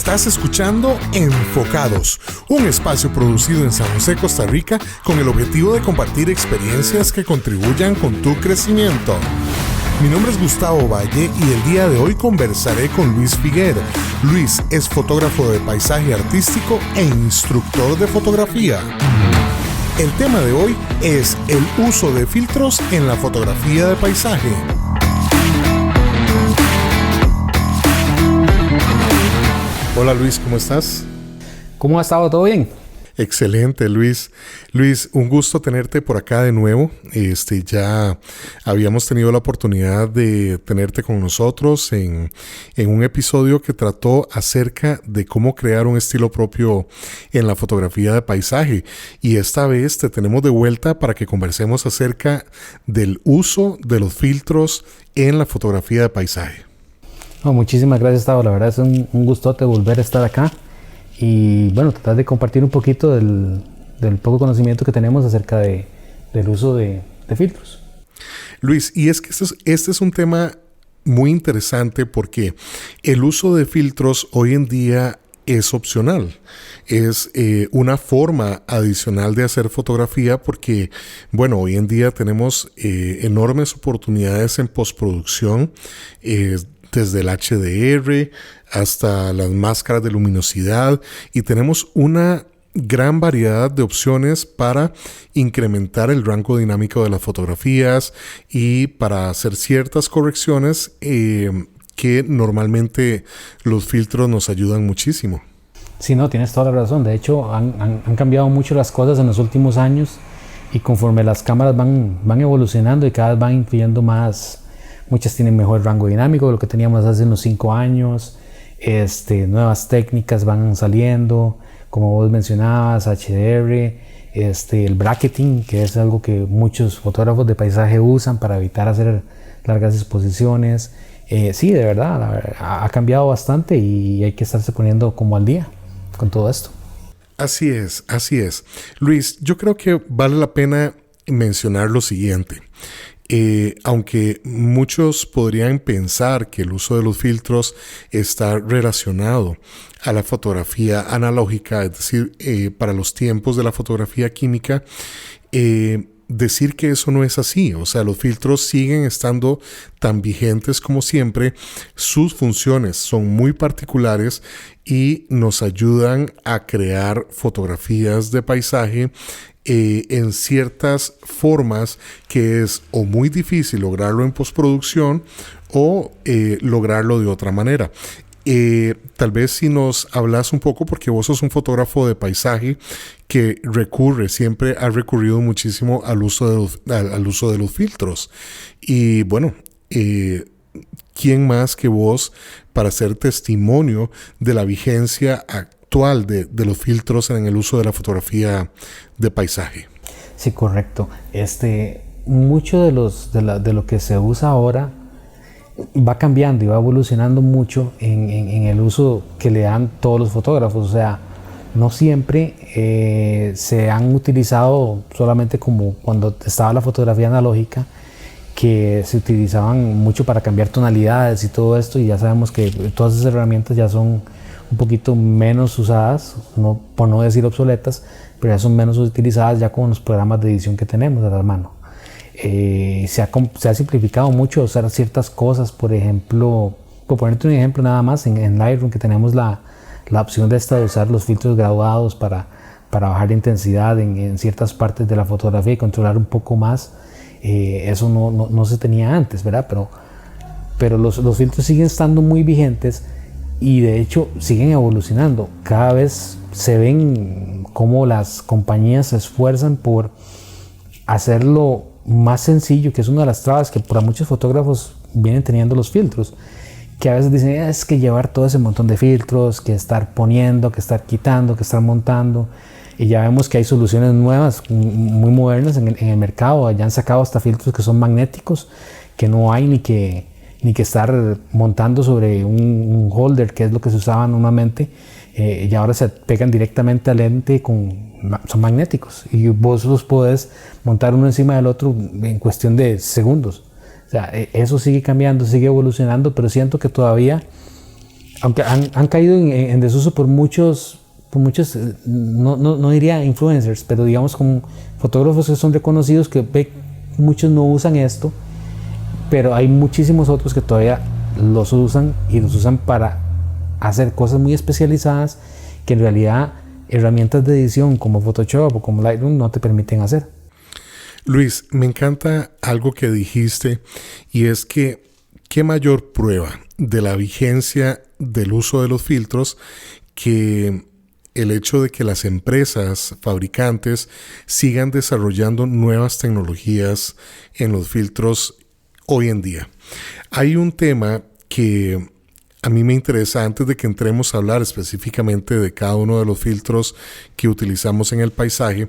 Estás escuchando Enfocados, un espacio producido en San José, Costa Rica, con el objetivo de compartir experiencias que contribuyan con tu crecimiento. Mi nombre es Gustavo Valle y el día de hoy conversaré con Luis Figuer. Luis es fotógrafo de paisaje artístico e instructor de fotografía. El tema de hoy es el uso de filtros en la fotografía de paisaje. Hola Luis, ¿cómo estás? ¿Cómo ha estado? ¿Todo bien? Excelente, Luis. Luis, un gusto tenerte por acá de nuevo. Ya habíamos tenido la oportunidad de tenerte con nosotros en un episodio que trató acerca de cómo crear un estilo propio en la fotografía de paisaje. Y esta vez te tenemos de vuelta para que conversemos acerca del uso de los filtros en la fotografía de paisaje. Muchísimas gracias, Gustavo. La verdad es un gustote volver a estar acá. Y bueno, tratar de compartir un poquito del poco conocimiento que tenemos acerca del uso de filtros. Luis, y es que este es un tema muy interesante porque el uso de filtros hoy en día es opcional. Es una forma adicional de hacer fotografía porque, bueno, hoy en día tenemos enormes oportunidades en postproducción, desde el HDR hasta las máscaras de luminosidad, y tenemos una gran variedad de opciones para incrementar el rango dinámico de las fotografías y para hacer ciertas correcciones que normalmente los filtros nos ayudan muchísimo. Sí, no, tienes toda la razón. De hecho, han cambiado mucho las cosas en los últimos años y conforme las cámaras van evolucionando y cada vez van influyendo más. Muchas tienen mejor rango dinámico de lo que teníamos hace unos 5 años. Nuevas técnicas van saliendo, como vos mencionabas, HDR, el bracketing, que es algo que muchos fotógrafos de paisaje usan para evitar hacer largas exposiciones. Sí, de verdad, ha cambiado bastante y hay que estarse poniendo como al día con todo esto. Así es. Luis, yo creo que vale la pena mencionar lo siguiente. Aunque muchos podrían pensar que el uso de los filtros está relacionado a la fotografía analógica, es decir, para los tiempos de la fotografía química, decir que eso no es así. O sea, los filtros siguen estando tan vigentes como siempre. Sus funciones son muy particulares y nos ayudan a crear fotografías de paisaje en ciertas formas que es o muy difícil lograrlo en postproducción o lograrlo de otra manera. Tal vez si nos hablas un poco, porque vos sos un fotógrafo de paisaje que siempre ha recurrido muchísimo al uso de los filtros. Y bueno, ¿quién más que vos para ser testimonio de la vigencia actual de los filtros en el uso de la fotografía de paisaje? Sí, correcto. Mucho de lo que se usa ahora va cambiando y va evolucionando mucho en el uso que le dan todos los fotógrafos. O sea, no siempre se han utilizado solamente como cuando estaba la fotografía analógica, que se utilizaban mucho para cambiar tonalidades y todo esto, y ya sabemos que todas esas herramientas ya son un poquito menos usadas, por no decir obsoletas, pero ya son menos utilizadas ya con los programas de edición que tenemos a la mano. Se ha simplificado mucho usar ciertas cosas. Por ejemplo, por ponerte un ejemplo nada más, en Lightroom, que tenemos la opción de usar los filtros graduados para bajar la intensidad en ciertas partes de la fotografía y controlar un poco más. Eso no se tenía antes, ¿verdad? Pero los filtros siguen estando muy vigentes y de hecho siguen evolucionando. Cada vez se ven cómo las compañías se esfuerzan por hacerlo más sencillo, que es una de las trabas que para muchos fotógrafos vienen teniendo los filtros, que a veces dicen es que llevar todo ese montón de filtros, que estar poniendo, que estar quitando, que estar montando, y ya vemos que hay soluciones nuevas, muy modernas en el mercado. Ya han sacado hasta filtros que son magnéticos, que no hay ni que estar montando sobre un holder, que es lo que se usaba normalmente, y ahora se pegan directamente al lente, son magnéticos y vos los podés montar uno encima del otro en cuestión de segundos. O sea, eso sigue cambiando, sigue evolucionando, pero siento que todavía aunque han caído en desuso por muchos no diría influencers, pero digamos como fotógrafos que son reconocidos, que muchos no usan esto, pero hay muchísimos otros que todavía los usan y los usan para hacer cosas muy especializadas que en realidad herramientas de edición como Photoshop o como Lightroom no te permiten hacer. Luis, me encanta algo que dijiste, y es que qué mayor prueba de la vigencia del uso de los filtros que el hecho de que las empresas fabricantes sigan desarrollando nuevas tecnologías en los filtros hoy en día. Hay un tema que a mí me interesa antes de que entremos a hablar específicamente de cada uno de los filtros que utilizamos en el paisaje.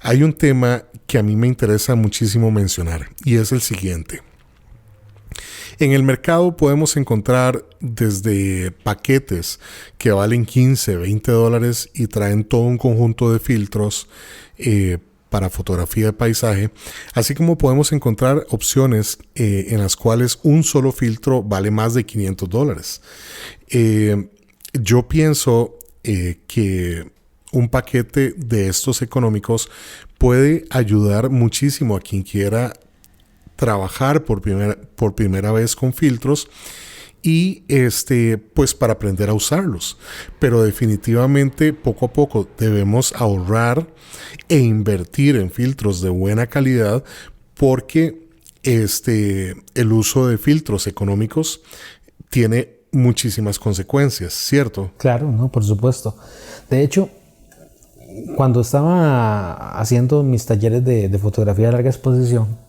Hay un tema que a mí me interesa muchísimo mencionar, y es el siguiente. En el mercado podemos encontrar desde paquetes que valen 15, 20 dólares y traen todo un conjunto de filtros para fotografía de paisaje, así como podemos encontrar opciones en las cuales un solo filtro vale más de 500 dólares. Yo pienso que un paquete de estos económicos puede ayudar muchísimo a quien quiera trabajar por primera vez con filtros y pues para aprender a usarlos. Pero definitivamente poco a poco debemos ahorrar e invertir en filtros de buena calidad, porque el uso de filtros económicos tiene muchísimas consecuencias, ¿cierto? Claro, no, por supuesto. De hecho, cuando estaba haciendo mis talleres de fotografía de larga exposición,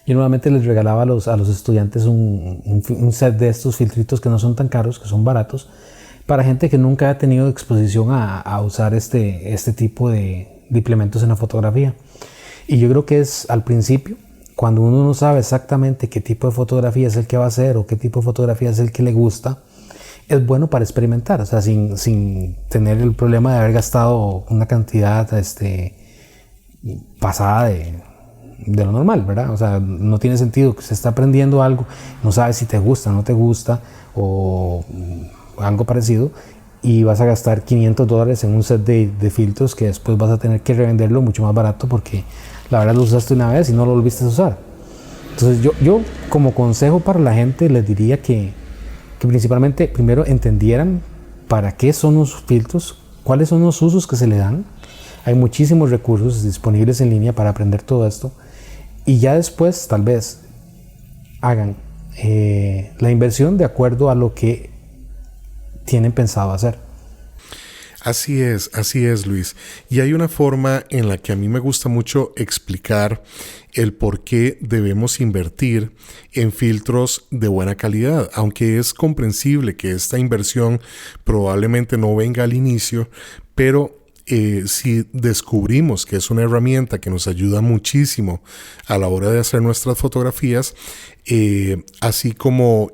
yo nuevamente les regalaba a los estudiantes un set de estos filtritos que no son tan caros, que son baratos, para gente que nunca ha tenido exposición a usar este tipo de implementos en la fotografía. Y yo creo que es al principio, cuando uno no sabe exactamente qué tipo de fotografía es el que va a hacer o qué tipo de fotografía es el que le gusta, es bueno para experimentar, o sea, sin tener el problema de haber gastado una cantidad pasada de lo normal, ¿verdad? O sea, no tiene sentido que se está aprendiendo algo, no sabes si te gusta o no te gusta o algo parecido, y vas a gastar 500 dólares en un set de filtros que después vas a tener que revenderlo mucho más barato porque la verdad lo usaste una vez y no lo volviste a usar. Entonces yo como consejo para la gente les diría que principalmente primero entendieran para qué son los filtros, cuáles son los usos que se le dan. Hay muchísimos recursos disponibles en línea para aprender todo esto. Y ya después, tal vez, hagan la inversión de acuerdo a lo que tienen pensado hacer. Así es, Luis. Y hay una forma en la que a mí me gusta mucho explicar el por qué debemos invertir en filtros de buena calidad. Aunque es comprensible que esta inversión probablemente no venga al inicio, pero si descubrimos que es una herramienta que nos ayuda muchísimo a la hora de hacer nuestras fotografías, así como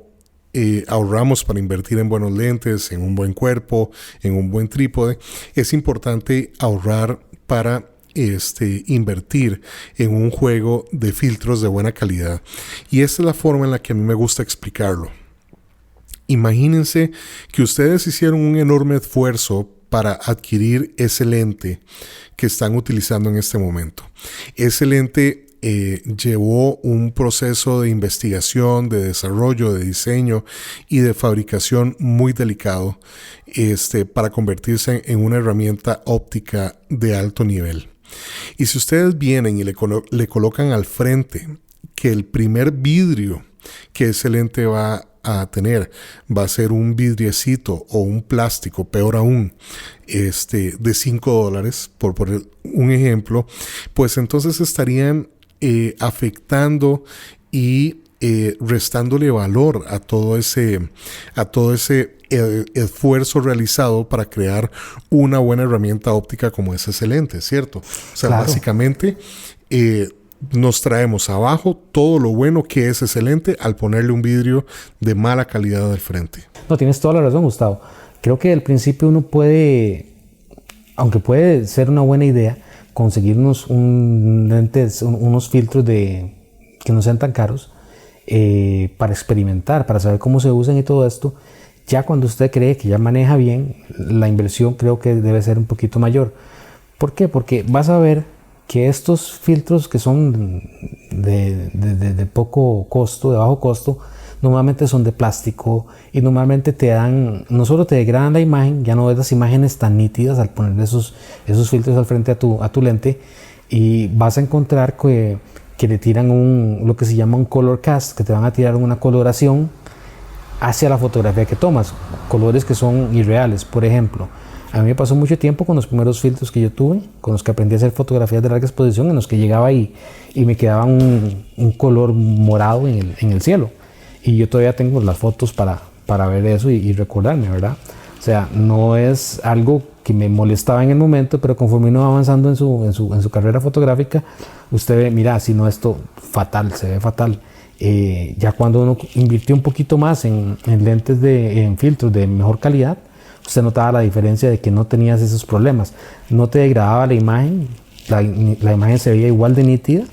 ahorramos para invertir en buenos lentes, en un buen cuerpo, en un buen trípode, es importante ahorrar para invertir en un juego de filtros de buena calidad. Y esta es la forma en la que a mí me gusta explicarlo. Imagínense que ustedes hicieron un enorme esfuerzo para adquirir ese lente que están utilizando en este momento. Ese lente llevó un proceso de investigación, de desarrollo, de diseño y de fabricación muy delicado para convertirse en una herramienta óptica de alto nivel. Y si ustedes vienen y le colocan al frente que el primer vidrio que ese lente va a tener va a ser un vidriecito o un plástico, peor aún, de 5 dólares, por poner un ejemplo, pues entonces estarían afectando y restándole valor a todo ese esfuerzo realizado para crear una buena herramienta óptica como es ese lente, ¿cierto? O sea, claro. Básicamente nos traemos abajo todo lo bueno que es ese lente al ponerle un vidrio de mala calidad al frente. No, tienes toda la razón, Gustavo. Creo que al principio uno puede, aunque puede ser una buena idea, conseguir unos filtros que no sean tan caros para experimentar, para saber cómo se usan y todo esto. Ya cuando usted cree que ya maneja bien, la inversión creo que debe ser un poquito mayor. ¿Por qué? Porque vas a ver que estos filtros que son de poco costo, de bajo costo, normalmente son de plástico y normalmente te dan, no solo te degradan la imagen, ya no ves las imágenes tan nítidas al poner esos filtros al frente a tu lente, y vas a encontrar que le tiran lo que se llama un color cast, que te van a tirar una coloración hacia la fotografía que tomas, colores que son irreales. Por ejemplo, a mí me pasó mucho tiempo con los primeros filtros que yo tuve, con los que aprendí a hacer fotografías de larga exposición, en los que llegaba y me quedaba un color morado en el cielo. Y yo todavía tengo las fotos para ver eso y recordarme, ¿verdad? O sea, no es algo que me molestaba en el momento, pero conforme uno va avanzando en su carrera fotográfica, usted ve, mira, si no, esto fatal, se ve fatal. Ya cuando uno invirtió un poquito más en lentes en filtros de mejor calidad, usted notaba la diferencia de que no tenías esos problemas. No te degradaba la imagen, la imagen se veía igual de nítida.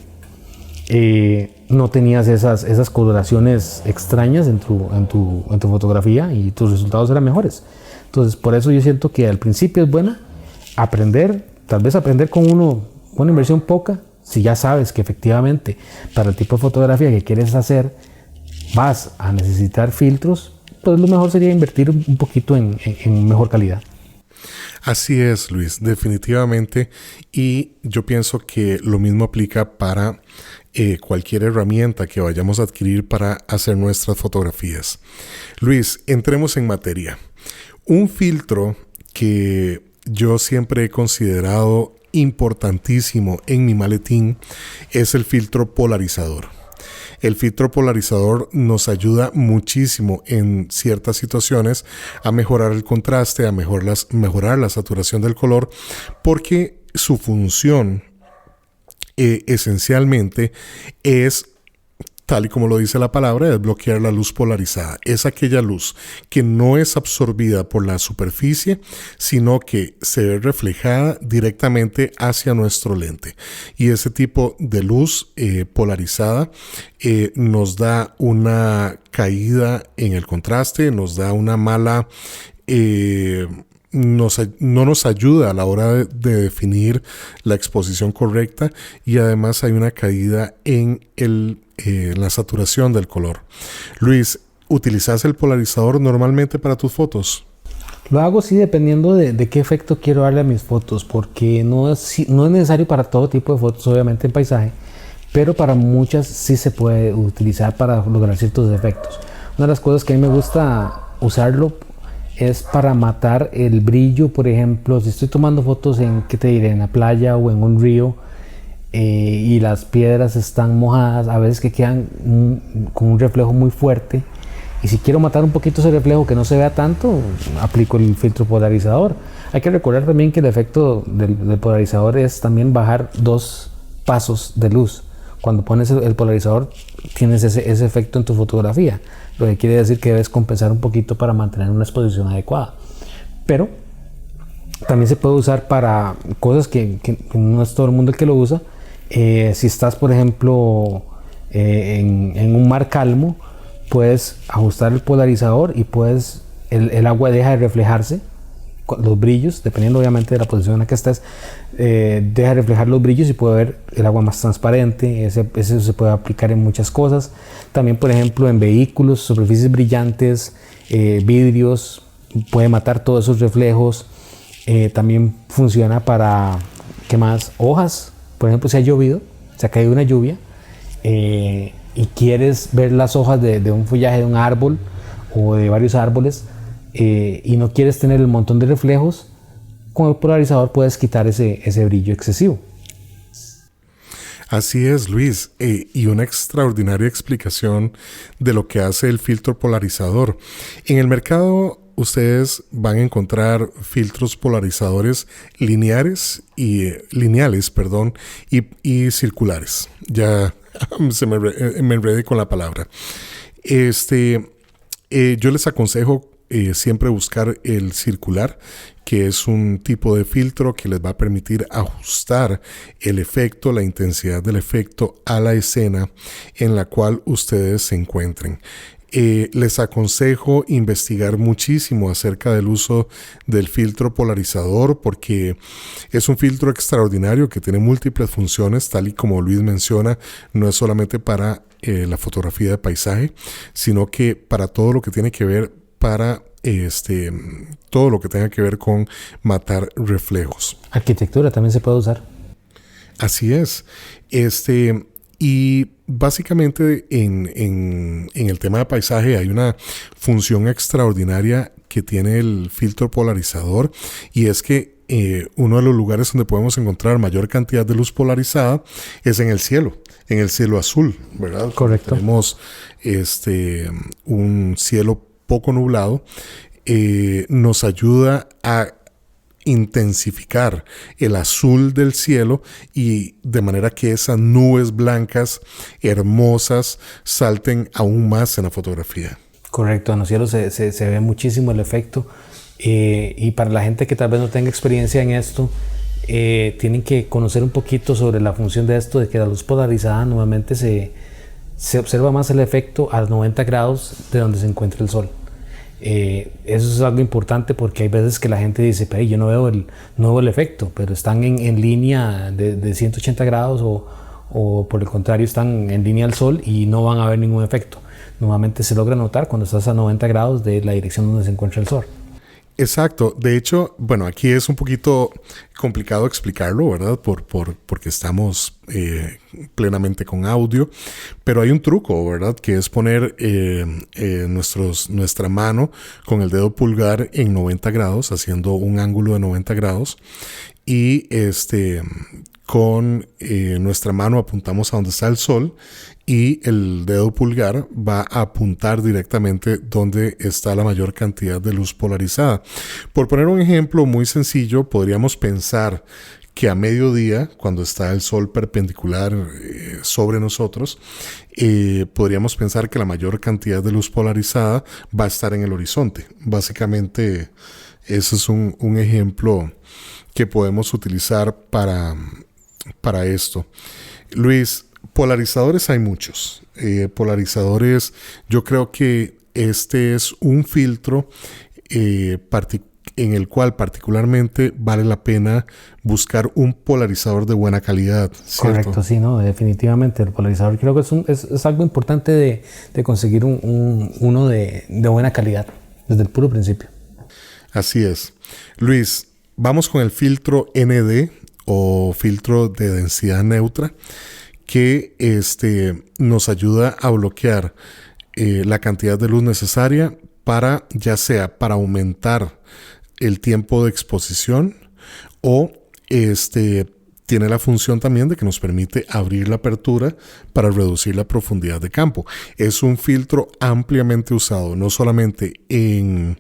No tenías esas coloraciones extrañas en tu fotografía y tus resultados eran mejores. Entonces, por eso yo siento que al principio es bueno aprender, tal vez aprender con una inversión poca. Si ya sabes que efectivamente para el tipo de fotografía que quieres hacer vas a necesitar filtros, pues lo mejor sería invertir un poquito en mejor calidad. Así es, Luis, definitivamente. Y yo pienso que lo mismo aplica para cualquier herramienta que vayamos a adquirir para hacer nuestras fotografías. Luis, entremos en materia. Un filtro que yo siempre he considerado importantísimo en mi maletín es el filtro polarizador. El filtro polarizador nos ayuda muchísimo en ciertas situaciones a mejorar el contraste, a mejorar la saturación del color, porque su función esencialmente es, tal y como lo dice la palabra, es bloquear la luz polarizada. Es aquella luz que no es absorbida por la superficie, sino que se ve reflejada directamente hacia nuestro lente. Y ese tipo de luz polarizada nos da una caída en el contraste, nos da una mala... no nos ayuda a la hora de definir la exposición correcta, y además hay una caída en la saturación del color. Luis, ¿utilizas el polarizador normalmente para tus fotos? Lo hago sí dependiendo de qué efecto quiero darle a mis fotos, porque no es necesario para todo tipo de fotos, obviamente en paisaje, pero para muchas sí se puede utilizar para lograr ciertos efectos. Una de las cosas que a mí me gusta usarlo es para matar el brillo. Por ejemplo, si estoy tomando fotos en la playa o en un río y las piedras están mojadas, a veces que quedan con un reflejo muy fuerte, y si quiero matar un poquito ese reflejo que no se vea tanto, aplico el filtro polarizador. Hay que recordar también que el efecto del polarizador es también bajar 2 pasos de luz. Cuando pones el polarizador tienes ese efecto en tu fotografía, lo que quiere decir que debes compensar un poquito para mantener una exposición adecuada. Pero también se puede usar para cosas que no es todo el mundo el que lo usa. Si estás, por ejemplo, en un mar calmo, puedes ajustar el polarizador y el agua deja de reflejarse. Los brillos, dependiendo obviamente de la posición en la que estés, deja de reflejar los brillos y puede ver el agua más transparente. Eso se puede aplicar en muchas cosas. También, por ejemplo, en vehículos, superficies brillantes, vidrios, puede matar todos esos reflejos. También funciona para, ¿qué más? Hojas, por ejemplo, si ha llovido, se ha caído una lluvia y quieres ver las hojas de un follaje de un árbol o de varios árboles, y no quieres tener el montón de reflejos, con el polarizador puedes quitar ese brillo excesivo. Así es, Luis, y una extraordinaria explicación de lo que hace el filtro polarizador. En el mercado ustedes van a encontrar filtros polarizadores lineales y circulares. Ya me enredé con la palabra. Yo les aconsejo siempre buscar el circular, que es un tipo de filtro que les va a permitir ajustar el efecto, la intensidad del efecto a la escena en la cual ustedes se encuentren. Les aconsejo investigar muchísimo acerca del uso del filtro polarizador, porque es un filtro extraordinario que tiene múltiples funciones, tal y como Luis menciona. No es solamente para la fotografía de paisaje, sino que para todo lo que tiene que ver todo lo que tenga que ver con matar reflejos. Arquitectura también se puede usar. Así es. Y básicamente en el tema de paisaje hay una función extraordinaria que tiene el filtro polarizador, y es que uno de los lugares donde podemos encontrar mayor cantidad de luz polarizada es en el cielo azul, ¿verdad? Correcto. Tenemos un cielo poco nublado, nos ayuda a intensificar el azul del cielo, y de manera que esas nubes blancas hermosas salten aún más en la fotografía. Correcto, en los cielos se ve muchísimo el efecto, y para la gente que tal vez no tenga experiencia en esto, tienen que conocer un poquito sobre la función de esto, de que la luz polarizada normalmente se observa más el efecto a 90 grados de donde se encuentra el sol. Eso es algo importante, porque hay veces que la gente dice, pero yo no veo el efecto, pero están en línea de 180 grados o por el contrario están en línea al sol y no van a ver ningún efecto. Normalmente se logra notar cuando estás a 90 grados de la dirección donde se encuentra el sol. Exacto. De hecho, bueno, aquí es un poquito complicado explicarlo, ¿verdad? Porque estamos plenamente con audio, pero hay un truco, ¿verdad? Que es poner nuestra mano con el dedo pulgar en 90 grados, haciendo un ángulo de 90 grados, y con nuestra mano apuntamos a donde está el sol, y el dedo pulgar va a apuntar directamente donde está la mayor cantidad de luz polarizada. Por poner un ejemplo muy sencillo, podríamos pensar que a mediodía, cuando está el sol perpendicular sobre nosotros, podríamos pensar que la mayor cantidad de luz polarizada va a estar en el horizonte. Básicamente, ese es un ejemplo que podemos utilizar para esto. Luis, polarizadores hay muchos. Polarizadores, yo creo que este es un filtro en el cual particularmente vale la pena buscar un polarizador de buena calidad, ¿cierto? Correcto, sí, no, definitivamente el polarizador creo que es algo importante de conseguir uno de buena calidad desde el puro principio. Así es. Luis, vamos con el filtro ND o filtro de densidad neutra, que nos ayuda a bloquear la cantidad de luz necesaria para, ya sea para aumentar el tiempo de exposición, o tiene la función también de que nos permite abrir la apertura para reducir la profundidad de campo. Es un filtro ampliamente usado, no solamente en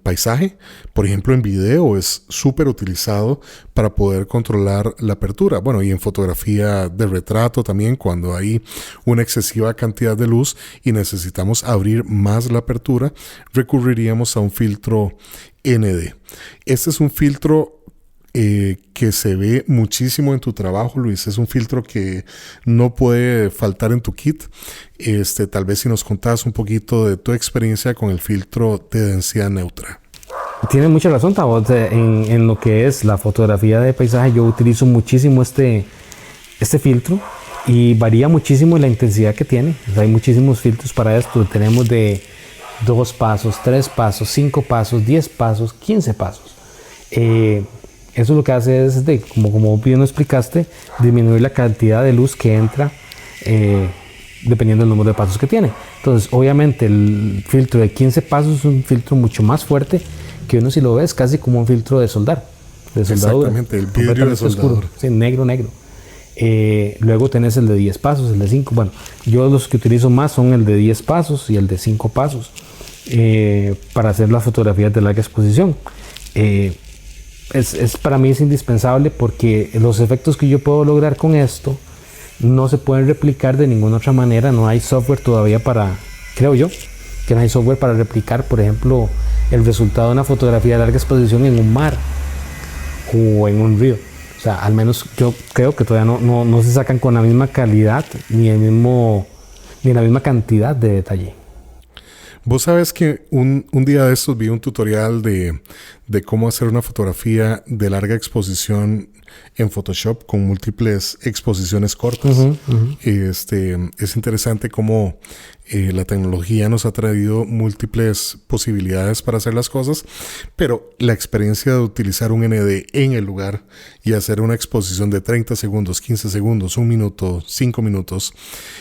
paisaje, por ejemplo en video es súper utilizado para poder controlar la apertura. Bueno, y en fotografía de retrato también, cuando hay una excesiva cantidad de luz y necesitamos abrir más la apertura, recurriríamos a un filtro ND. Este es un filtro que se ve muchísimo en tu trabajo, Luis. Es un filtro que no puede faltar en tu kit. Tal vez si nos contás un poquito de tu experiencia con el filtro de densidad neutra. Tienes mucha razón, Tavo. En lo que es la fotografía de paisaje, yo utilizo muchísimo este filtro, y varía muchísimo la intensidad que tiene. O sea, hay muchísimos filtros para esto. Tenemos de 2 pasos, 3 pasos, 5 pasos, 10 pasos, 15 pasos. Eso lo que hace es, como bien lo explicaste, disminuir la cantidad de luz que entra dependiendo del número de pasos que tiene. Entonces, obviamente, el filtro de 15 pasos es un filtro mucho más fuerte, que uno, si lo ves, casi como un filtro de soldar, de soldadura. Exactamente, el vidrio de soldador. Oscuro, sí, negro. Luego tenés el de 10 pasos, el de 5. Bueno, yo los que utilizo más son el de 10 pasos y el de 5 pasos para hacer las fotografías de larga exposición. Para mí es indispensable, porque los efectos que yo puedo lograr con esto no se pueden replicar de ninguna otra manera. No hay software todavía creo yo, que no hay software para replicar, por ejemplo, el resultado de una fotografía de larga exposición en un mar o en un río. O sea, al menos yo creo que todavía no se sacan con la misma calidad ni ni la misma cantidad de detalle. Vos sabes que un día de estos vi un tutorial de cómo hacer una fotografía de larga exposición en Photoshop con múltiples exposiciones cortas. Es interesante cómo la tecnología nos ha traído múltiples posibilidades para hacer las cosas, pero la experiencia de utilizar un ND en el lugar y hacer una exposición de 30 segundos, 15 segundos, 1 minuto, 5 minutos,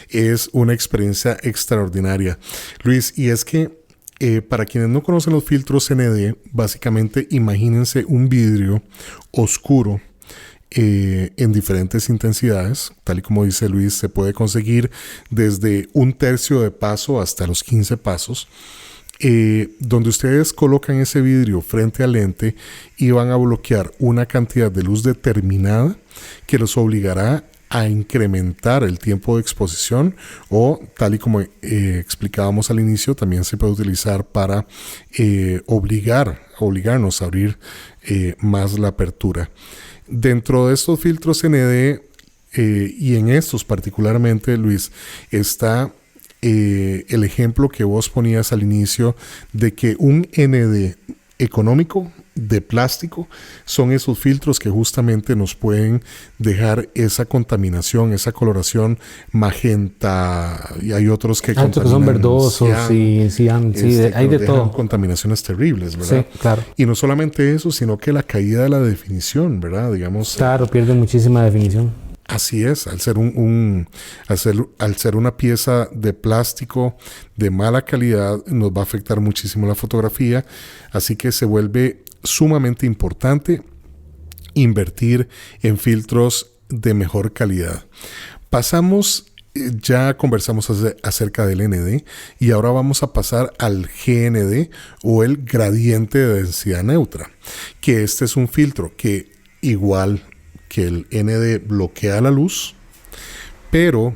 es una experiencia extraordinaria. Luis, y es que para quienes no conocen los filtros ND, básicamente imagínense un vidrio oscuro en diferentes intensidades. Tal y como dice Luis, se puede conseguir desde 1/3 de paso hasta los 15 pasos, donde ustedes colocan ese vidrio frente al lente y van a bloquear una cantidad de luz determinada que los obligará a incrementar el tiempo de exposición, o tal y como explicábamos al inicio, también se puede utilizar para obligarnos a abrir más la apertura. Dentro de estos filtros ND, y en estos particularmente, Luis, está el ejemplo que vos ponías al inicio de que un ND económico de plástico son esos filtros que justamente nos pueden dejar esa contaminación, esa coloración magenta, y hay otros que contaminan, que son verdosos, hay de todo. Contaminaciones terribles, ¿verdad? Sí, claro. Y no solamente eso, sino que la caída de la definición, ¿verdad? Digamos. Claro, pierde muchísima definición. Así es, al ser una pieza de plástico de mala calidad, nos va a afectar muchísimo la fotografía, así que se vuelve sumamente importante invertir en filtros de mejor calidad. Ya conversamos acerca del ND y ahora vamos a pasar al GND, o el gradiente de densidad neutra, que este es un filtro que, igual que el ND, bloquea la luz, pero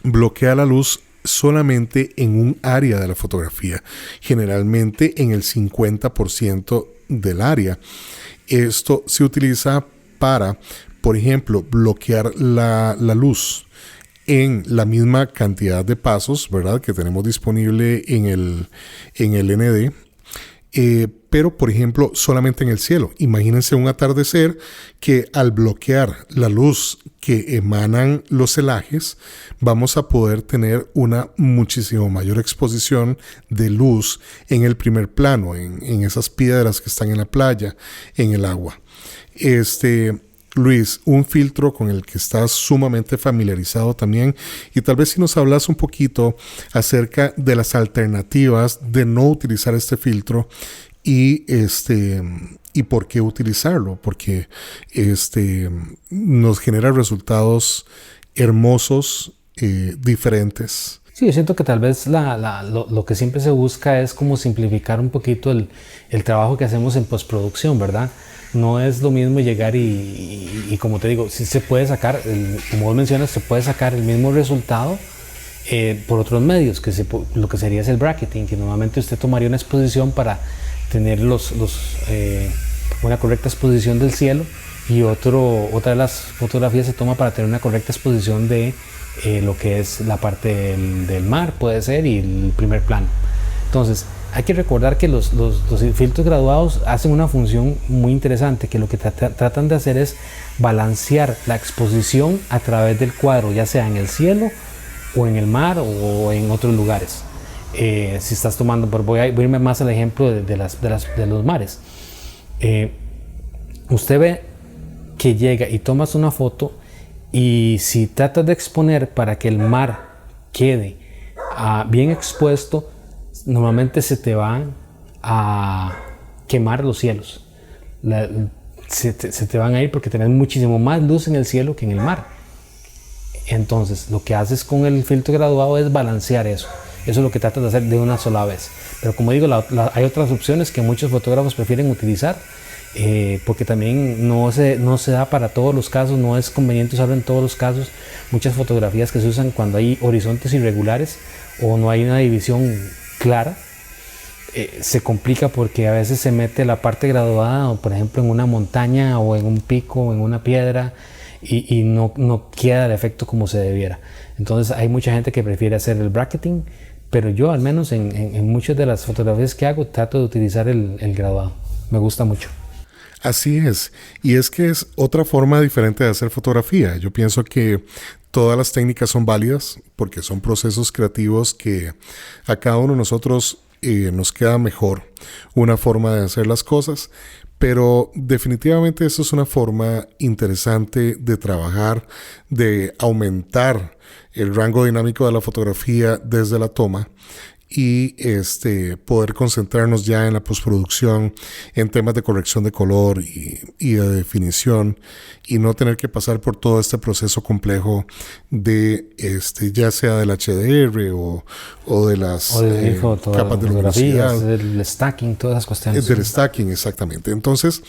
bloquea la luz solamente en un área de la fotografía, generalmente en el 50% del área. Esto se utiliza para, por ejemplo, bloquear la luz en la misma cantidad de pasos, ¿verdad?, que tenemos disponible en el ND. Pero, por ejemplo, solamente en el cielo. Imagínense un atardecer que, al bloquear la luz que emanan los celajes, vamos a poder tener una muchísimo mayor exposición de luz en el primer plano, en esas piedras que están en la playa, en el agua. Luis, un filtro con el que estás sumamente familiarizado también, y tal vez si nos hablas un poquito acerca de las alternativas de no utilizar este filtro y por qué utilizarlo, porque nos genera resultados hermosos, diferentes. Sí, yo siento que tal vez lo que siempre se busca es como simplificar un poquito el trabajo que hacemos en postproducción, ¿verdad? No es lo mismo llegar y como te digo, sí se puede sacar, como vos mencionas, se puede sacar el mismo resultado por otros medios, lo que sería es el bracketing, que normalmente usted tomaría una exposición para tener una correcta exposición del cielo, y otra de las fotografías se toma para tener una correcta exposición de lo que es la parte del mar, puede ser, y el primer plano. Entonces, hay que recordar que los filtros graduados hacen una función muy interesante, que lo que tratan de hacer es balancear la exposición a través del cuadro, ya sea en el cielo o en el mar o en otros lugares. Si estás tomando, voy a irme más al ejemplo de los mares. Usted ve que llega y tomas una foto, y si tratas de exponer para que el mar quede bien expuesto, normalmente se te van a quemar los cielos. Se te van a ir porque tenés muchísimo más luz en el cielo que en el mar. Entonces, lo que haces con el filtro graduado es balancear eso. Eso es lo que tratas de hacer de una sola vez. Pero como digo, hay otras opciones que muchos fotógrafos prefieren utilizar, porque también no se da para todos los casos, no es conveniente usarlo en todos los casos. Muchas fotografías que se usan cuando hay horizontes irregulares o no hay una división clara, se complica porque a veces se mete la parte graduada, o por ejemplo en una montaña o en un pico o en una piedra, y no queda el efecto como se debiera. Entonces hay mucha gente que prefiere hacer el bracketing, pero yo al menos en muchas de las fotografías que hago trato de utilizar el graduado. Me gusta mucho. Así es, y es que es otra forma diferente de hacer fotografía. Yo pienso que todas las técnicas son válidas porque son procesos creativos que a cada uno de nosotros nos queda mejor una forma de hacer las cosas, pero definitivamente eso es una forma interesante de trabajar, de aumentar el rango dinámico de la fotografía desde la toma y poder concentrarnos ya en la postproducción, en temas de corrección de color y de definición, y no tener que pasar por todo este proceso complejo de ya sea del HDR o de las capas de luminosidad, del stacking, todas esas cuestiones. Del stacking, exactamente. Entonces,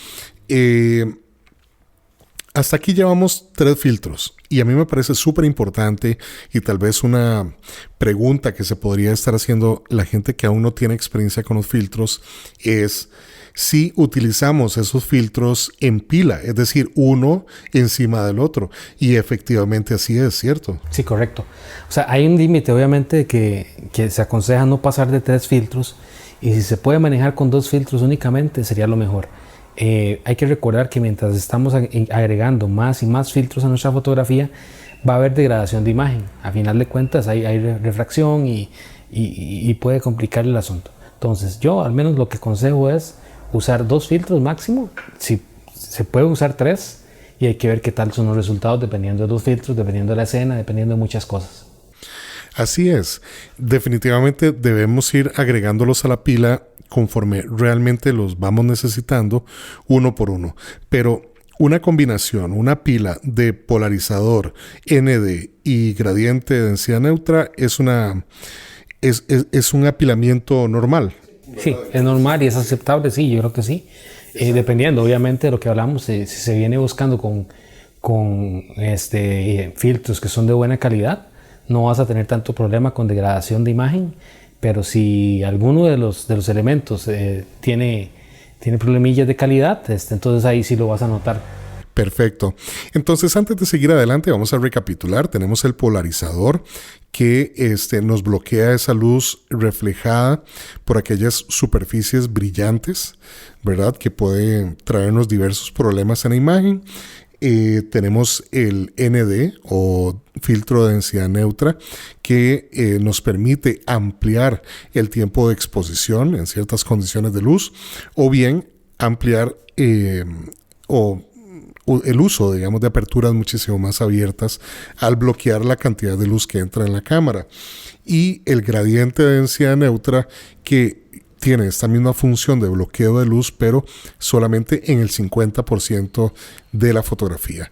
hasta aquí llevamos 3 filtros y a mí me parece súper importante y tal vez una pregunta que se podría estar haciendo la gente que aún no tiene experiencia con los filtros es si utilizamos esos filtros en pila, es decir, uno encima del otro, y efectivamente así es, ¿cierto? Sí, correcto. O sea, hay un límite obviamente que se aconseja no pasar de 3 filtros, y si se puede manejar con 2 filtros únicamente sería lo mejor. Hay que recordar que mientras estamos agregando más y más filtros a nuestra fotografía, va a haber degradación de imagen. A final de cuentas hay refracción y puede complicar el asunto. Entonces yo al menos lo que aconsejo es usar 2 filtros máximo. Si se puede usar 3, y hay que ver qué tal son los resultados dependiendo de los filtros, dependiendo de la escena, dependiendo de muchas cosas. Así es. Definitivamente debemos ir agregándolos a la pila conforme realmente los vamos necesitando uno por uno. Pero una combinación, una pila de polarizador ND y gradiente de densidad neutra es un apilamiento normal. Sí, es normal y es aceptable, sí, yo creo que sí. Dependiendo, obviamente, de lo que hablamos, si se viene buscando con filtros que son de buena calidad, no vas a tener tanto problema con degradación de imagen. Pero si alguno de los elementos tiene problemillas de calidad, entonces ahí sí lo vas a notar. Perfecto. Entonces, antes de seguir adelante, vamos a recapitular. Tenemos el polarizador que nos bloquea esa luz reflejada por aquellas superficies brillantes, ¿verdad? Que pueden traernos diversos problemas en la imagen. Tenemos el ND o filtro de densidad neutra que nos permite ampliar el tiempo de exposición en ciertas condiciones de luz, o bien ampliar el uso, digamos, de aperturas muchísimo más abiertas al bloquear la cantidad de luz que entra en la cámara. Y el gradiente de densidad neutra que tiene esta misma función de bloqueo de luz, pero solamente en el 50% de la fotografía.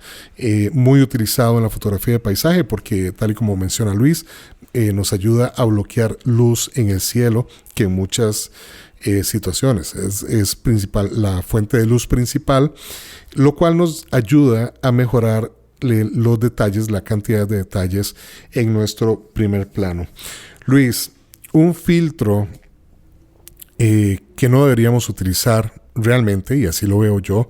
Muy utilizado en la fotografía de paisaje porque, tal y como menciona Luis, nos ayuda a bloquear luz en el cielo, que en muchas situaciones es principal, la fuente de luz principal, lo cual nos ayuda a mejorar los detalles, la cantidad de detalles en nuestro primer plano. Luis, un filtro que no deberíamos utilizar realmente, y así lo veo yo,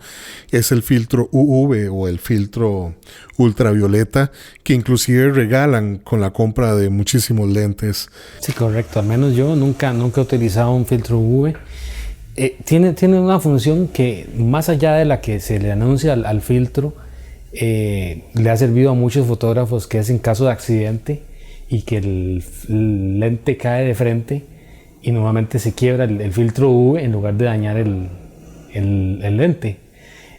es el filtro UV o el filtro ultravioleta, que inclusive regalan con la compra de muchísimos lentes. Sí, correcto. Al menos yo nunca he utilizado un filtro UV. Tiene una función que, más allá de la que se le anuncia al filtro, le ha servido a muchos fotógrafos, que es en caso de accidente y que el lente cae de frente y normalmente se quiebra el filtro UV en lugar de dañar el lente.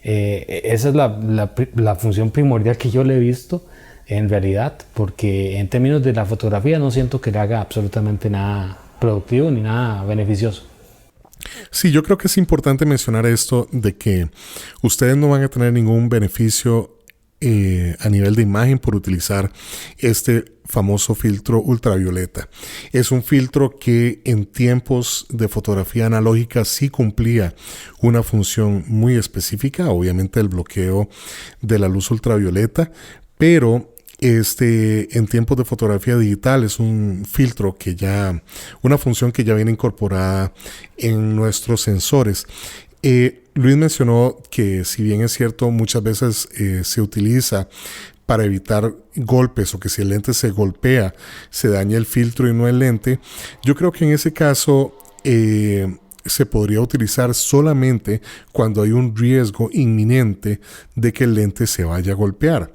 Esa es la función primordial que yo le he visto en realidad, porque en términos de la fotografía no siento que le haga absolutamente nada productivo ni nada beneficioso. Sí, yo creo que es importante mencionar esto de que ustedes no van a tener ningún beneficio a nivel de imagen por utilizar este famoso filtro ultravioleta. Es un filtro que en tiempos de fotografía analógica sí cumplía una función muy específica, obviamente el bloqueo de la luz ultravioleta, pero en tiempos de fotografía digital es un filtro que una función que ya viene incorporada en nuestros sensores. Luis mencionó que si bien es cierto, muchas veces se utiliza para evitar golpes o que si el lente se golpea, se daña el filtro y no el lente. Yo creo que en ese caso se podría utilizar solamente cuando hay un riesgo inminente de que el lente se vaya a golpear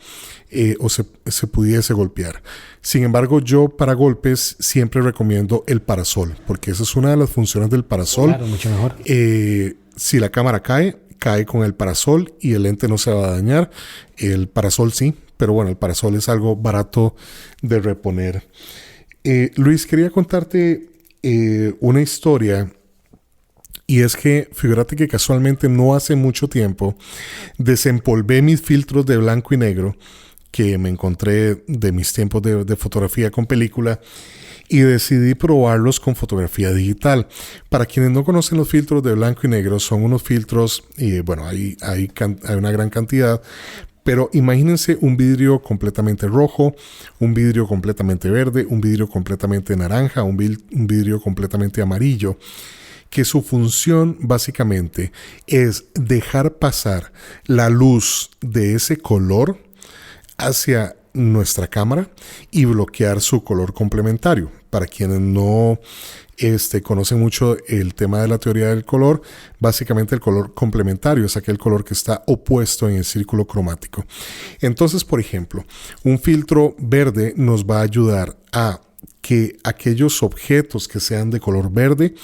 o se pudiese golpear. Sin embargo, yo para golpes siempre recomiendo el parasol, porque esa es una de las funciones del parasol. Claro, mucho mejor. Si la cámara cae con el parasol y el lente no se va a dañar. El parasol sí, pero bueno, el parasol es algo barato de reponer. Luis, quería contarte una historia. Y es que, fíjate que casualmente no hace mucho tiempo desempolvé mis filtros de blanco y negro que me encontré de mis tiempos de fotografía con película y decidí probarlos con fotografía digital. Para quienes no conocen los filtros de blanco y negro, son unos filtros, y bueno, hay una gran cantidad, pero imagínense un vidrio completamente rojo, un vidrio completamente verde, un vidrio completamente naranja, un vidrio completamente amarillo, que su función básicamente es dejar pasar la luz de ese color hacia nuestra cámara y bloquear su color complementario. Para quienes no conocen mucho el tema de la teoría del color, básicamente el color complementario es aquel color que está opuesto en el círculo cromático. Entonces, por ejemplo, un filtro verde nos va a ayudar a que aquellos objetos que sean de color verde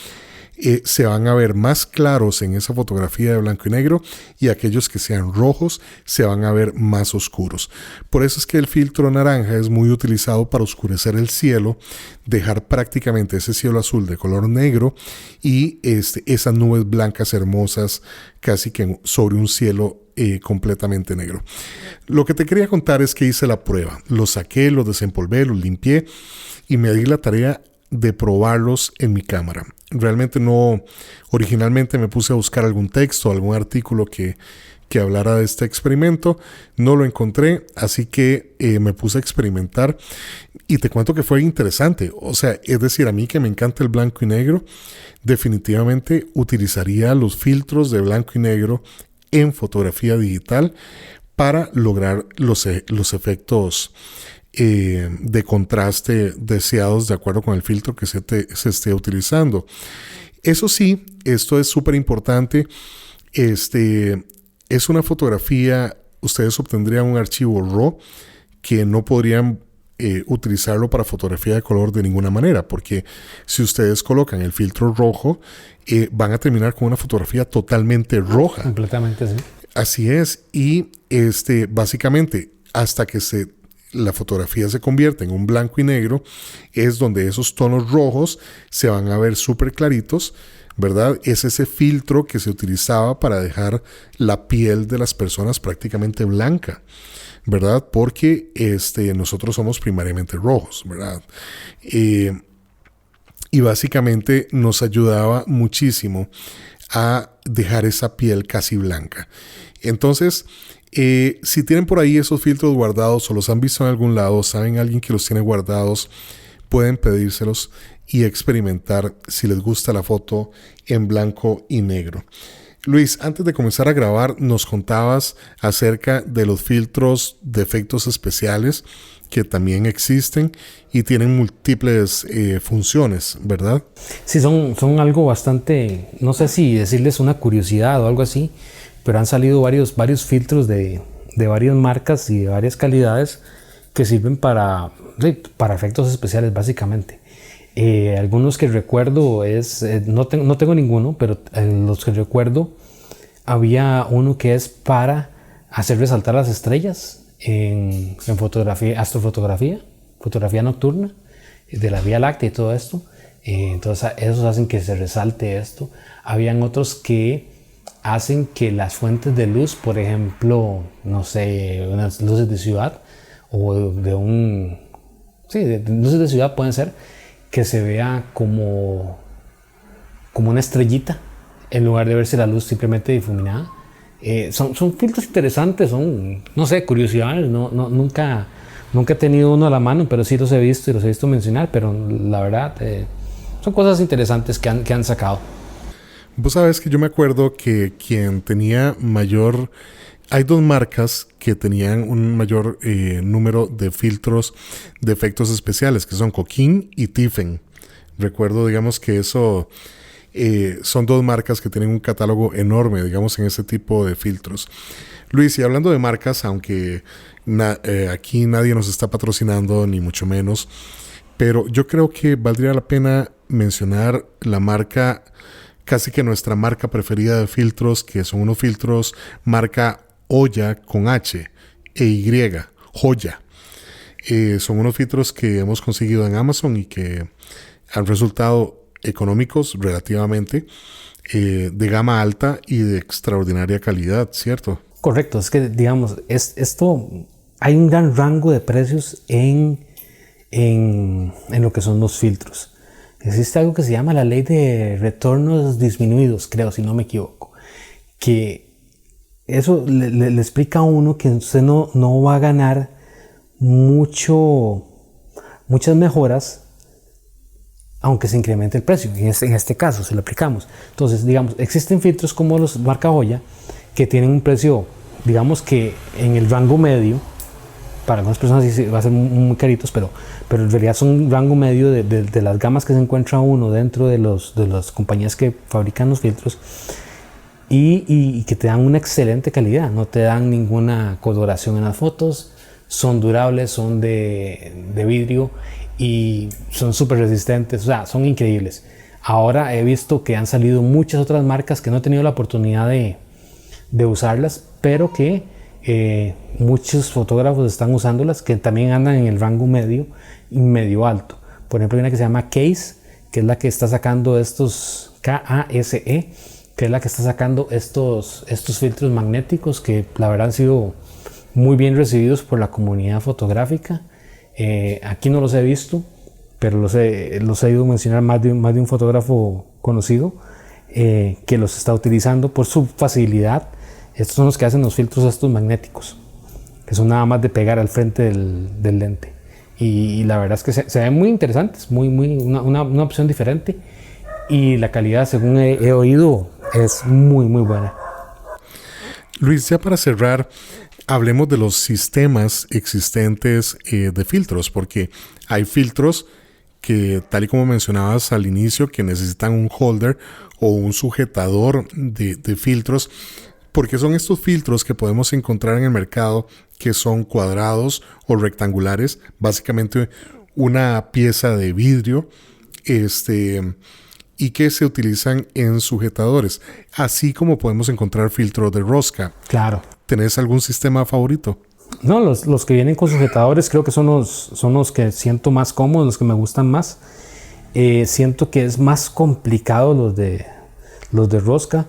se van a ver más claros en esa fotografía de blanco y negro, y aquellos que sean rojos se van a ver más oscuros. Por eso es que el filtro naranja es muy utilizado para oscurecer el cielo, dejar prácticamente ese cielo azul de color negro y esas nubes blancas hermosas casi que sobre un cielo completamente negro. Lo que te quería contar es que hice la prueba. Los saqué, los desempolvé, los limpié y me di la tarea de probarlos en mi cámara. Realmente no, originalmente me puse a buscar algún texto, algún artículo que hablara de este experimento. No lo encontré, así que me puse a experimentar y te cuento que fue interesante. O sea, es decir, a mí que me encanta el blanco y negro, definitivamente utilizaría los filtros de blanco y negro en fotografía digital para lograr los efectos de contraste deseados de acuerdo con el filtro que se esté utilizando. Eso sí, esto es súper importante. Es una fotografía, ustedes obtendrían un archivo RAW que no podrían utilizarlo para fotografía de color de ninguna manera, porque si ustedes colocan el filtro rojo, van a terminar con una fotografía totalmente roja. Completamente, sí. Así es, y básicamente hasta que la fotografía se convierte en un blanco y negro, es donde esos tonos rojos se van a ver súper claritos, ¿verdad? Es ese filtro que se utilizaba para dejar la piel de las personas prácticamente blanca, ¿verdad? Porque nosotros somos primariamente rojos, ¿verdad? Y básicamente nos ayudaba muchísimo a dejar esa piel casi blanca. Entonces, si tienen por ahí esos filtros guardados o los han visto en algún lado, saben a alguien que los tiene guardados, pueden pedírselos y experimentar si les gusta la foto en blanco y negro. Luis, antes de comenzar a grabar, nos contabas acerca de los filtros de efectos especiales que también existen y tienen múltiples funciones, ¿verdad? Sí, son algo bastante, no sé si decirles una curiosidad o algo así, pero han salido varios filtros de varias marcas y de varias calidades que sirven para efectos especiales básicamente. Algunos que recuerdo no tengo ninguno, pero los que recuerdo había uno que es para hacer resaltar las estrellas en fotografía, astrofotografía, fotografía nocturna de la Vía Láctea y todo esto. Entonces esos hacen que se resalte esto. Habían otros que hacen que las fuentes de luz, por ejemplo, no sé, unas luces de ciudad o de luces de ciudad pueden ser que se vea como una estrellita en lugar de verse la luz simplemente difuminada. Son filtros interesantes, son, no sé, curiosidades. Nunca he tenido uno a la mano, pero sí los he visto y los he visto mencionar, pero la verdad son cosas interesantes que han sacado. Vos sabés que yo me acuerdo que quien tenía mayor... Hay dos marcas que tenían un mayor número de filtros de efectos especiales, que son Coquin y Tiffen. Recuerdo, digamos, que eso son dos marcas que tienen un catálogo enorme, digamos, en ese tipo de filtros. Luis, y hablando de marcas, aunque aquí nadie nos está patrocinando, ni mucho menos, pero yo creo que valdría la pena mencionar la marca, casi que nuestra marca preferida de filtros, que son unos filtros marca Hoya con H e Y, Joya. Son unos filtros que hemos conseguido en Amazon y que han resultado económicos relativamente, de gama alta y de extraordinaria calidad, ¿cierto? Correcto, es que digamos, esto hay un gran rango de precios en lo que son los filtros. Existe algo que se llama la ley de retornos disminuidos, creo, si no me equivoco, que eso le explica a uno que usted no va a ganar muchas mejoras aunque se incremente el precio. En este caso, si lo aplicamos. Entonces, digamos, existen filtros como los marca Hoya que tienen un precio, digamos que en el rango medio. Para algunas personas sí va a ser muy caritos, pero en realidad son un rango medio de las gamas que se encuentra uno dentro de las compañías que fabrican los filtros y que te dan una excelente calidad. No te dan ninguna coloración en las fotos, son durables, son de vidrio y son súper resistentes, o sea, son increíbles. Ahora he visto que han salido muchas otras marcas que no he tenido la oportunidad de usarlas, pero que muchos fotógrafos están usándolas, que también andan en el rango medio y medio alto. Por ejemplo, hay una que se llama Case, que es la que está sacando estos KASE, que es la que está sacando estos filtros magnéticos que la verdad han sido muy bien recibidos por la comunidad fotográfica. Aquí no los he visto, pero los he ido a mencionar más de un fotógrafo conocido que los está utilizando por su facilidad. Estos son los que hacen los filtros estos magnéticos, que son nada más de pegar al frente del lente. Y la verdad es que se ven muy interesantes, una opción diferente. Y la calidad, según he oído, es muy buena. Luis, ya para cerrar, hablemos de los sistemas existentes de filtros, porque hay filtros que, tal y como mencionabas al inicio, que necesitan un holder o un sujetador de filtros, porque son estos filtros que podemos encontrar en el mercado que son cuadrados o rectangulares, básicamente una pieza de vidrio, y que se utilizan en sujetadores, así como podemos encontrar filtros de rosca. Claro. ¿Tenés algún sistema favorito? No, los que vienen con sujetadores creo que son los que siento más cómodos, los que me gustan más. Siento que es más complicado los de rosca,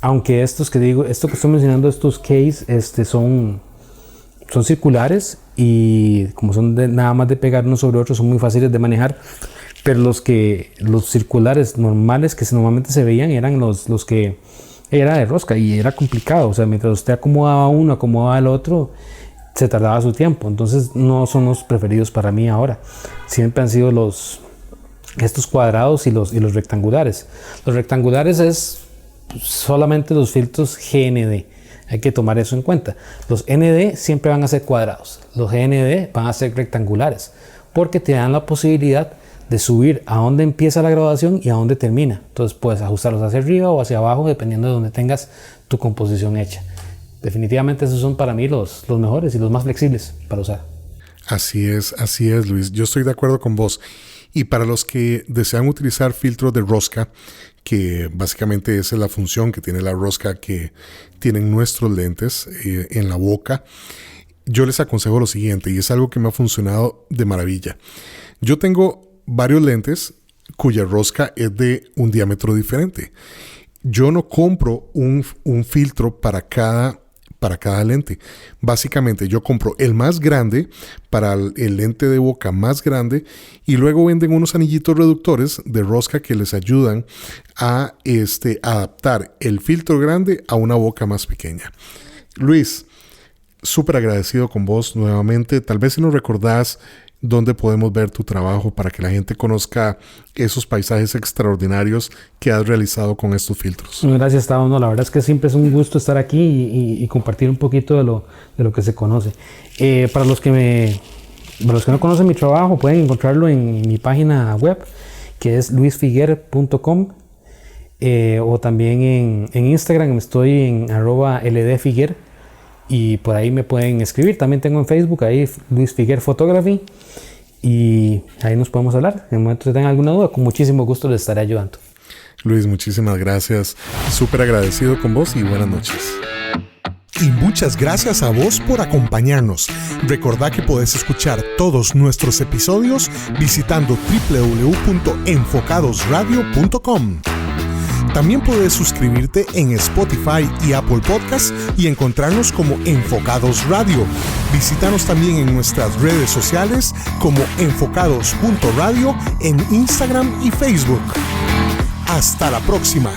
aunque esto que estoy mencionando, estos case, son circulares y como son nada más de pegar uno sobre otro, son muy fáciles de manejar. Pero los circulares normales que normalmente se veían eran los que era de rosca y era complicado. O sea, mientras usted acomodaba uno, acomodaba el otro, se tardaba su tiempo. Entonces no son los preferidos para mí ahora. Siempre han sido estos cuadrados y los rectangulares. Los rectangulares es solamente los filtros GND. Hay que tomar eso en cuenta. Los ND siempre van a ser cuadrados. Los GND van a ser rectangulares porque te dan la posibilidad de subir a dónde empieza la graduación y a dónde termina. Entonces puedes ajustarlos hacia arriba o hacia abajo dependiendo de donde tengas tu composición hecha. Definitivamente esos son para mí los mejores y los más flexibles para usar. Así es, Luis. Yo estoy de acuerdo con vos. Y para los que desean utilizar filtros de rosca, que básicamente esa es la función que tiene la rosca que tienen nuestros lentes en la boca, yo les aconsejo lo siguiente, y es algo que me ha funcionado de maravilla. Yo tengo varios lentes cuya rosca es de un diámetro diferente. Yo no compro un filtro para cada lente. Básicamente yo compro el más grande para el lente de boca más grande y luego venden unos anillitos reductores de rosca que les ayudan a adaptar el filtro grande a una boca más pequeña. Luis, súper agradecido con vos nuevamente. Tal vez si nos recordás dónde podemos ver tu trabajo para que la gente conozca esos paisajes extraordinarios que has realizado con estos filtros. Gracias, Tavo. No, la verdad es que siempre es un gusto estar aquí y compartir un poquito de lo que se conoce. Para los que no conocen mi trabajo, pueden encontrarlo en mi página web, que es luisfiguer.com, o también en Instagram estoy en @ldfiguer, y por ahí me pueden escribir. También tengo en Facebook ahí Luis Figuer Photography, y ahí nos podemos hablar. En el momento que tengan alguna duda, con muchísimo gusto les estaré ayudando. Luis, muchísimas gracias. Súper agradecido con vos y buenas noches. Y muchas gracias a vos por acompañarnos. Recordá que podés escuchar todos nuestros episodios visitando www.enfocadosradio.com. También puedes suscribirte en Spotify y Apple Podcasts y encontrarnos como Enfocados Radio. Visítanos también en nuestras redes sociales como enfocados.radio en Instagram y Facebook. Hasta la próxima.